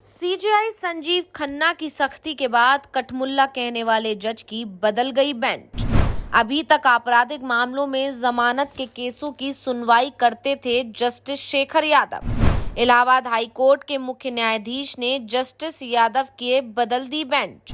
CJI Sanjeev Khanna की सख्ती के बाद कठमुल्ला कहने वाले जज की बदल गई बेंच। अभी तक आपराधिक मामलों में जमानत के केसों की सुनवाई करते थे justice Shekhar Yadav. Allahabad high court के मुख्य न्यायाधीश ने जस्टिस यादव की बदल दी बेंच।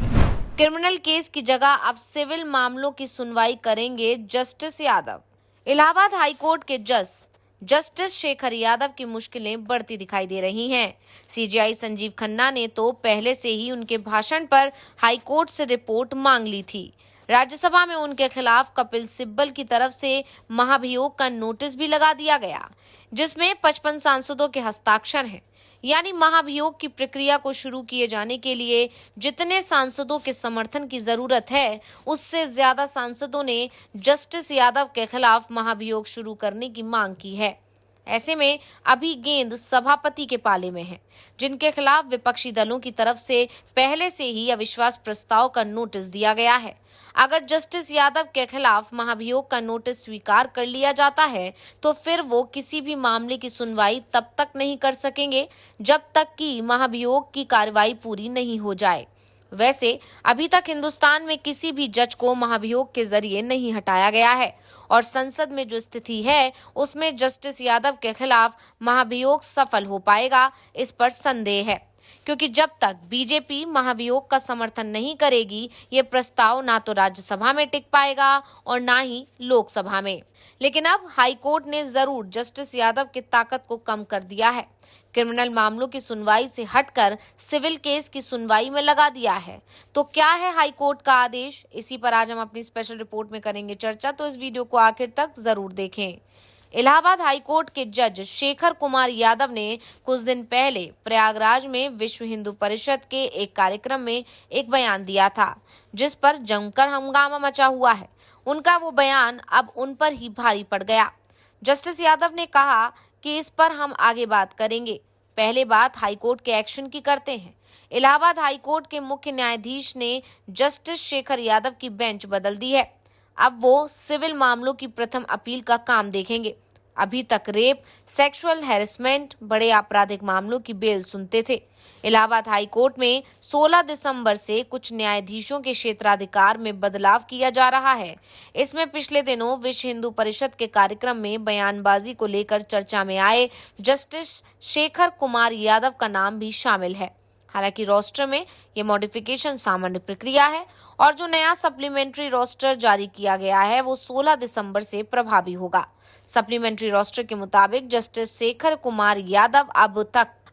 क्रिमिनल केस की जगह अब सिविल मामलों की सुनवाई करेंगे justice Yadav. Allahabad high court के जज जस्टिस शेखर यादव की मुश्किलें बढ़ती दिखाई दे रही हैं। सीजेआई संजीव खन्ना ने तो पहले से ही उनके भाषण पर हाई कोर्ट से रिपोर्ट मांग ली थी। राज्यसभा में उनके खिलाफ कपिल सिब्बल की तरफ से महाभियोग का नोटिस भी लगा दिया गया, जिसमें 55 सांसदों के हस्ताक्षर हैं। यानी महाभियोग की प्रक्रिया को शुरू किए जाने के लिए जितने सांसदों के समर्थन की जरूरत है, उससे ज्यादा सांसदों ने जस्टिस यादव के खिलाफ महाभियोग शुरू करने की मांग की है। ऐसे में अभी गेंद सभापति के पाले में है, जिनके खिलाफ विपक्षी दलों की तरफ से पहले से ही अविश्वास प्रस्ताव का नोटिस दिया गया है। अगर जस्टिस यादव के खिलाफ महाभियोग का नोटिस स्वीकार कर लिया जाता है, तो फिर वो किसी भी मामले की सुनवाई तब तक नहीं कर सकेंगे जब तक कि महाभियोग की कार्रवाई पूरी नहीं हो जाए। वैसे अभी तक हिंदुस्तान में किसी भी जज को महाभियोग के जरिए नहीं हटाया गया है और संसद में जो स्थिति है, उसमें जस्टिस यादव के खिलाफ महाभियोग सफल हो पाएगा, इस पर संदेह है। क्योंकि जब तक बीजेपी महाभियोग का समर्थन नहीं करेगी, ये प्रस्ताव ना तो राज्यसभा में टिक पाएगा और ना ही लोकसभा में। लेकिन अब हाईकोर्ट ने जरूर जस्टिस यादव की ताकत को कम कर दिया है। क्रिमिनल मामलों की सुनवाई से हटकर सिविल केस की सुनवाई में लगा दिया है। तो क्या है हाईकोर्ट का आदेश? इसी पर आज हम अपनी स्पेशल रिपोर्ट में करेंगे चर्चा, तो इस वीडियो को आखिर तक जरूर देखें। इलाहाबाद हाईकोर्ट के जज शेखर कुमार यादव ने कुछ दिन पहले प्रयागराज में विश्व हिंदू परिषद के एक कार्यक्रम में एक बयान दिया था, जिस पर जमकर हंगामा मचा हुआ है। उनका वो बयान अब उन पर ही भारी पड़ गया। जस्टिस यादव ने कहा कि इस पर हम आगे बात करेंगे, पहले बात हाईकोर्ट के एक्शन की करते हैं। इलाहाबाद हाईकोर्ट के मुख्य न्यायाधीश ने जस्टिस शेखर यादव की बेंच बदल दी है। अब वो सिविल मामलों की प्रथम अपील का काम देखेंगे। अभी तक रेप, सेक्सुअल हैरेसमेंट, बड़े आपराधिक मामलों की बेल सुनते थे। इलाहाबाद हाई कोर्ट में 16 दिसंबर से कुछ न्यायाधीशों के क्षेत्राधिकार में बदलाव किया जा रहा है। इसमें पिछले दिनों विश्व हिंदू परिषद के कार्यक्रम में बयानबाजी को लेकर चर्चा में आए जस्टिस शेखर कुमार यादव का नाम भी शामिल है। हालांकि रोस्टर में ये मॉडिफिकेशन सामान्य प्रक्रिया है और जो नया सप्लीमेंट्री रोस्टर जारी किया गया है, वो 16 दिसंबर से प्रभावी होगा। सप्लीमेंट्री रोस्टर के मुताबिक जस्टिस शेखर कुमार यादव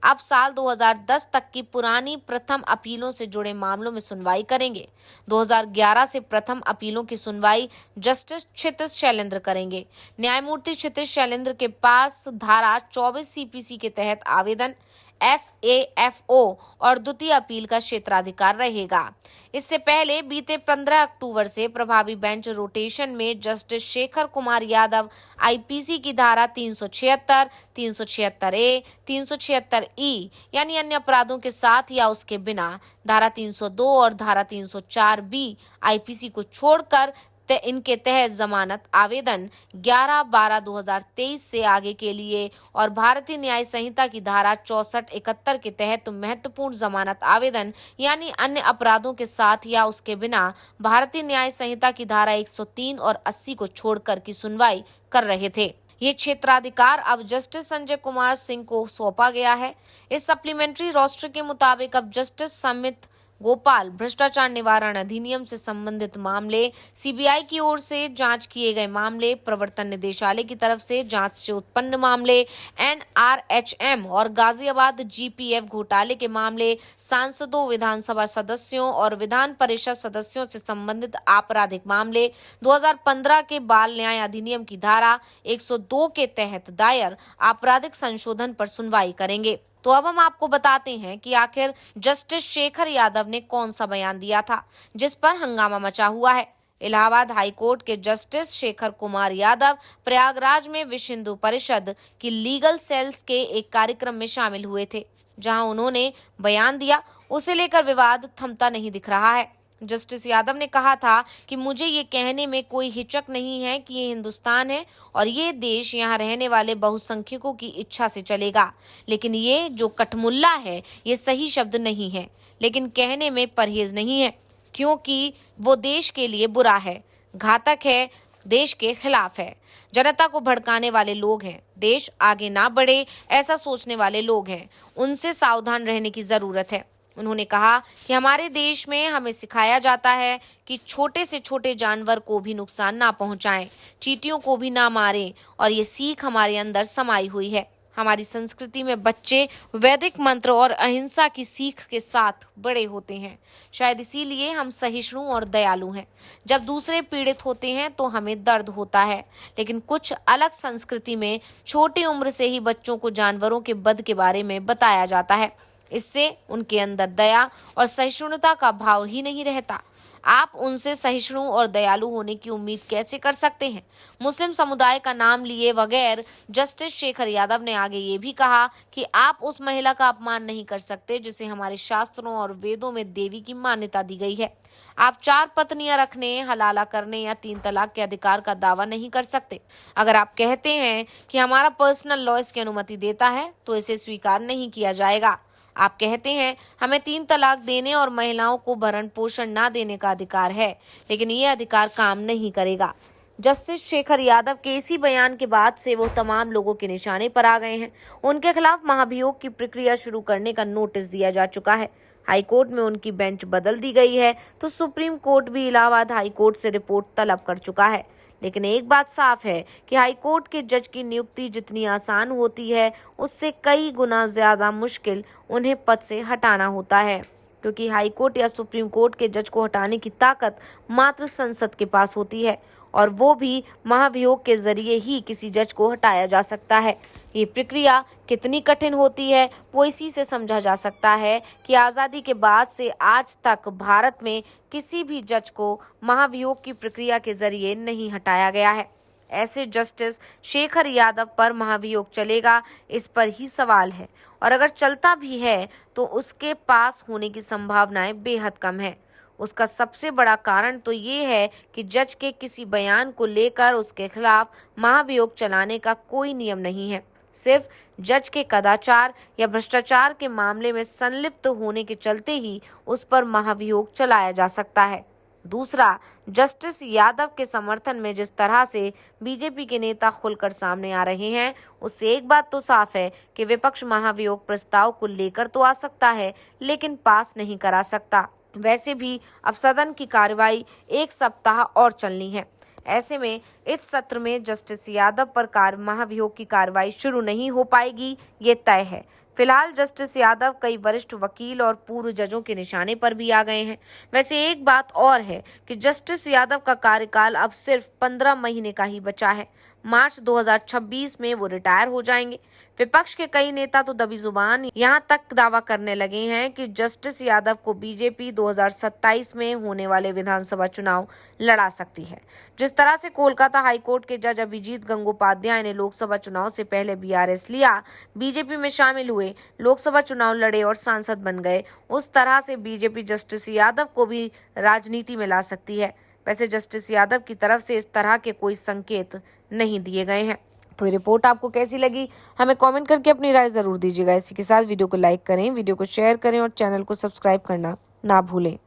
अब साल 2010 तक की पुरानी प्रथम अपीलों से जुड़े मामलों में सुनवाई करेंगे। 2011 से प्रथम अपीलों की सुनवाई जस्टिस क्षितिज शैलेंद्र करेंगे। न्यायमूर्ति क्षितिज शैलेंद्र के पास धारा 24 सीपीसी के तहत आवेदन, FAFO और द्वितीय अपील का क्षेत्राधिकार रहेगा। इससे पहले बीते 15 अक्टूबर से प्रभावी बेंच रोटेशन में जस्टिस शेखर कुमार यादव IPC की धारा 376, 376A, 376E यानी अन्य अपराधों के साथ या उसके बिना, धारा 302 और धारा 304B IPC को छोड़कर इनके तहत जमानत आवेदन 11/12/2023 से आगे के लिए और भारतीय न्याय संहिता की धारा 64-71 के तहत महत्वपूर्ण जमानत आवेदन यानी अन्य अपराधों के साथ या उसके बिना भारतीय न्याय संहिता की धारा 103 और 80 को छोड़कर की सुनवाई कर रहे थे। ये क्षेत्राधिकार अब जस्टिस संजय कुमार सिंह को सौंपा गया है। इस सप्लीमेंट्री रोस्टर के मुताबिक अब जस्टिस समित गोपाल भ्रष्टाचार निवारण अधिनियम से संबंधित मामले, CBI की ओर से जांच किए गए मामले, प्रवर्तन निदेशालय की तरफ से जांच से उत्पन्न मामले, NRHM और गाजियाबाद GPF घोटाले के मामले, सांसदों, विधानसभा सदस्यों और विधान परिषद सदस्यों से संबंधित आपराधिक मामले, 2015 के बाल न्याय अधिनियम की धारा 102 के तहत दायर आपराधिक संशोधन पर सुनवाई करेंगे। तो अब हम आपको बताते हैं कि आखिर जस्टिस शेखर यादव ने कौन सा बयान दिया था, जिस पर हंगामा मचा हुआ है। इलाहाबाद हाई कोर्ट के जस्टिस शेखर कुमार यादव प्रयागराज में विश्व हिंदू परिषद की लीगल सेल्स के एक कार्यक्रम में शामिल हुए थे, जहां उन्होंने बयान दिया। उसे लेकर विवाद थमता नहीं दिख रहा है। जस्टिस यादव ने कहा था कि मुझे ये कहने में कोई हिचक नहीं है कि ये हिंदुस्तान है और ये देश यहाँ रहने वाले बहुसंख्यकों की इच्छा से चलेगा, लेकिन ये जो कठमुल्ला है ये सही शब्द नहीं है, लेकिन कहने में परहेज नहीं है, क्योंकि वो देश के लिए बुरा है, घातक है, देश के खिलाफ है, जनता को भड़काने वाले लोग हैं, देश आगे ना बढ़े ऐसा सोचने वाले लोग हैं, उनसे सावधान रहने की जरूरत है। उन्होंने कहा कि हमारे देश में हमें सिखाया जाता है कि छोटे से छोटे जानवर को भी नुकसान ना पहुंचाएं, चींटियों को भी ना मारें, और ये सीख हमारे अंदर समाई हुई है। हमारी संस्कृति में बच्चे वैदिक मंत्र और अहिंसा की सीख के साथ बड़े होते हैं। शायद इसीलिए हम सहिष्णु और दयालु हैं। जब दूसरे पीड़ित होते हैं तो हमें दर्द होता है, लेकिन कुछ अलग संस्कृति में छोटी उम्र से ही बच्चों को जानवरों के वध के बारे में बताया जाता है। इससे उनके अंदर दया और सहिष्णुता का भाव ही नहीं रहता। आप उनसे सहिष्णु और दयालु होने की उम्मीद कैसे कर सकते हैं? मुस्लिम समुदाय का नाम लिए बगैर जस्टिस शेखर यादव ने आगे ये भी कहा कि आप उस महिला का अपमान नहीं कर सकते जिसे हमारे शास्त्रों और वेदों में देवी की मान्यता दी गई है। आप 4 पत्नियां रखने, हलाला करने या 3 तलाक के अधिकार का दावा नहीं कर सकते। अगर आप कहते हैं कि हमारा पर्सनल लॉ इसकी अनुमति देता है तो इसे स्वीकार नहीं किया जाएगा। आप कहते हैं हमें 3 तलाक देने और महिलाओं को भरण पोषण ना देने का अधिकार है, लेकिन ये अधिकार काम नहीं करेगा। जस्टिस शेखर यादव के इसी बयान के बाद से वो तमाम लोगों के निशाने पर आ गए हैं। उनके खिलाफ महाभियोग की प्रक्रिया शुरू करने का नोटिस दिया जा चुका है। हाई कोर्ट में उनकी बेंच बदल दी गई है तो सुप्रीम कोर्ट भी इलाहाबाद हाई कोर्ट से रिपोर्ट तलब कर चुका है। लेकिन एक बात साफ है कि हाई कोर्ट के जज की नियुक्ति जितनी आसान होती है उससे कई गुना ज्यादा मुश्किल उन्हें पद से हटाना होता है, क्योंकि हाई कोर्ट या सुप्रीम कोर्ट के जज को हटाने की ताकत मात्र संसद के पास होती है, और वो भी महाभियोग के जरिए ही किसी जज को हटाया जा सकता है। ये प्रक्रिया कितनी कठिन होती है वो इसी से समझा जा सकता है कि आज़ादी के बाद से आज तक भारत में किसी भी जज को महाभियोग की प्रक्रिया के जरिए नहीं हटाया गया है। ऐसे जस्टिस शेखर यादव पर महाभियोग चलेगा, इस पर ही सवाल है, और अगर चलता भी है तो उसके पास होने की संभावनाएं बेहद कम है। उसका सबसे बड़ा कारण तो ये है कि जज के किसी बयान को लेकर उसके खिलाफ महाभियोग चलाने का कोई नियम नहीं है। सिर्फ जज के कदाचार या भ्रष्टाचार के मामले में संलिप्त होने के चलते ही उस पर महाभियोग चलाया जा सकता है। दूसरा, जस्टिस यादव के समर्थन में जिस तरह से बीजेपी के नेता खुलकर सामने आ रहे हैं, उससे एक बात तो साफ है कि विपक्ष महाभियोग प्रस्ताव को लेकर तो आ सकता है, लेकिन पास नहीं करा सकता। वैसे भी अब सदन की कार्रवाई 1 सप्ताह और चलनी है। ऐसे में इस सत्र में जस्टिस यादव पर महाभियोग की कार्रवाई शुरू नहीं हो पाएगी, ये तय है। फिलहाल जस्टिस यादव कई वरिष्ठ वकील और पूर्व जजों के निशाने पर भी आ गए हैं। वैसे एक बात और है कि जस्टिस यादव का कार्यकाल अब सिर्फ 15 महीने का ही बचा है। मार्च 2026 में वो रिटायर हो जाएंगे। विपक्ष के कई नेता तो दबी जुबान यहाँ तक दावा करने लगे हैं कि जस्टिस यादव को बीजेपी 2027 में होने वाले विधानसभा चुनाव लड़ा सकती है। जिस तरह से कोलकाता हाईकोर्ट के जज अभिजीत गंगोपाध्याय ने लोकसभा चुनाव से पहले बीआरएस लिया, बीजेपी में शामिल हुए, लोकसभा चुनाव लड़े और सांसद बन गए, उस तरह से बीजेपी जस्टिस यादव को भी राजनीति में ला सकती है। वैसे जस्टिस यादव की तरफ से इस तरह के कोई संकेत नहीं दिए गए हैं। तो ये रिपोर्ट आपको कैसी लगी हमें कमेंट करके अपनी राय जरूर दीजिएगा। इसी के साथ वीडियो को लाइक करें, वीडियो को शेयर करें और चैनल को सब्सक्राइब करना ना भूलें।